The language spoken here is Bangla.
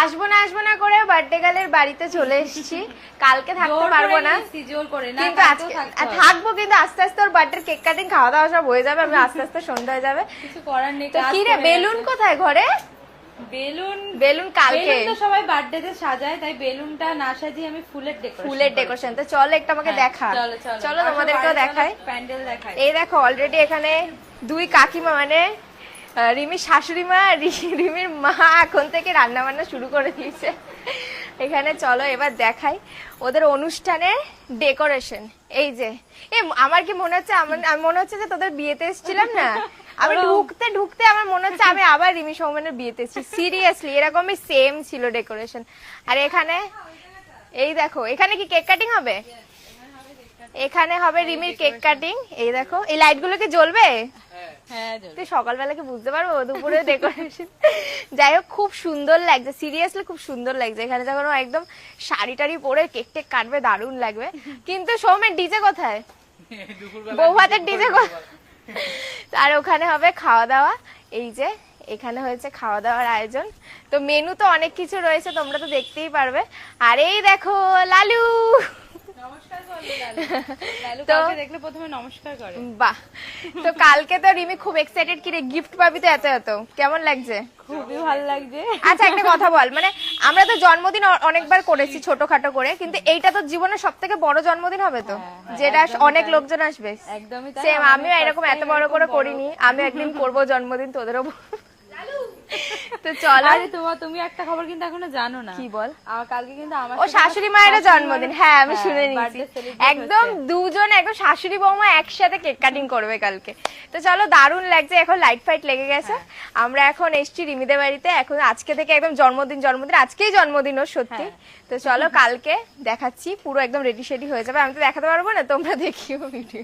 আসবো না করে বার্থডে গার্লের বাড়িতে চলে এসেছি। কালকে থাকতে পারবো না কিন্তু আজকে থাকবো, কিন্তু আস্তে আস্তে ওর বার্থডে কেক কাটিং খাওয়া দাওয়া সব হয়ে যাবে, আমি আস্তে আস্তে সন্ধ্যা হয়ে যাবে, কিছু করার নেই। তো কি রে বেলুন কোথায় ঘরে? বেলুন কালকে তো সবাই বার্থডেতে সাজায়, তাই বেলুনটা না সাজিয়ে আমি ফুলের ডেকোরেশন। তো চলো একটু আমাকে দেখা, চলো তোমাদেরকেও দেখাই। প্যান্ডেল দেখাই। এই দেখো অলরেডি এখানে দুই কাকিমা মানে রিমির শাশুড়ি মা রিমির মা এখন থেকে রান্না বান্না শুরু করে দিয়েছে এখানে। চলো এবার দেখাই ওদের অনুষ্ঠানের ডেকোরেশন। এই যে আমার কি মনে হচ্ছে, আমার মনে হচ্ছে যে তোদের বিয়েতে এসেছিলাম না, আমি ঢুকতে আমার মনে হচ্ছে আমি আবার রিমি সৌমেনের বিয়েতে এসেছি। সিরিয়াসলি এরকমই সেম ছিল ডেকোরেশন। আর এখানে এই দেখো এখানে কি কেক কাটিং হবে? এখানে হবে রিমির কেক কাটিং। এই দেখো এই লাইট গুলো কি জ্বলবে? তুই সকালবেলা কি বুঝতে পারবো দুপুরে ডেকোরেশন? যাই হোক খুব সুন্দর লাগছে, সিরিয়াসলি খুব সুন্দর লাগছে। এখানে যখন একদম শাড়ি টাড়ি পরে কেক টেক কাটবে দারুণ লাগবে। কিন্তু সৌমের ডিজে কোথায়? বউ ভাতের ডিজে কোথায়? আর ওখানে হবে খাওয়া দাওয়া। এই যে এখানে হয়েছে খাওয়া দাওয়ার আয়োজন। তো মেনু তো অনেক কিছু রয়েছে, তোমরা তো দেখতেই পারবে। আর এই দেখো লালু, দেখলে প্রথমে নমস্কার করে। বাহ, তো কালকে তো রিমি খুব এক্সাইটেড, কি রে গিফট পাবি তো এত কেমন লাগছে? খুবই ভালো লাগছে। আচ্ছা একটা কথা বল, মানে আমরা তো জন্মদিন অনেকবার করেছি ছোটখাটো করে, কিন্তু এইটা তো জীবনের সবথেকে বড় জন্মদিন হবে তো, যেটা অনেক লোকজন আসবে। একদমই সেম, আমিও এরকম এত বড় করে করিনি, আমি একদিন করবো জন্মদিন তোদেরও। তো চলো। তুমি একটা খবর কিন্তু এখনো জানো না। কি বল? কালকে কিন্তু আমার ও শাশুড়ি মায়েরও জন্মদিন। হ্যাঁ আমি শুনে নিয়েছি, একদম দুজন একদম শাশুড়ি বৌমা একসাথে কেক কাটিং করবে কালকে। তো চলো দারুণ লাগছে, এখন লাইট ফাইট লেগে গেছে। আমরা এখন এসছি রিমিদের বাড়িতে, এখন আজকে থেকে একদম জন্মদিন আজকেই জন্মদিন ওর সত্যি। তো চলো কালকে দেখাচ্ছি, পুরো একদম রেডি শেডি হয়ে যাবে, আমি তো দেখাতে পারবো না, তোমরা দেখিও ভিডিও।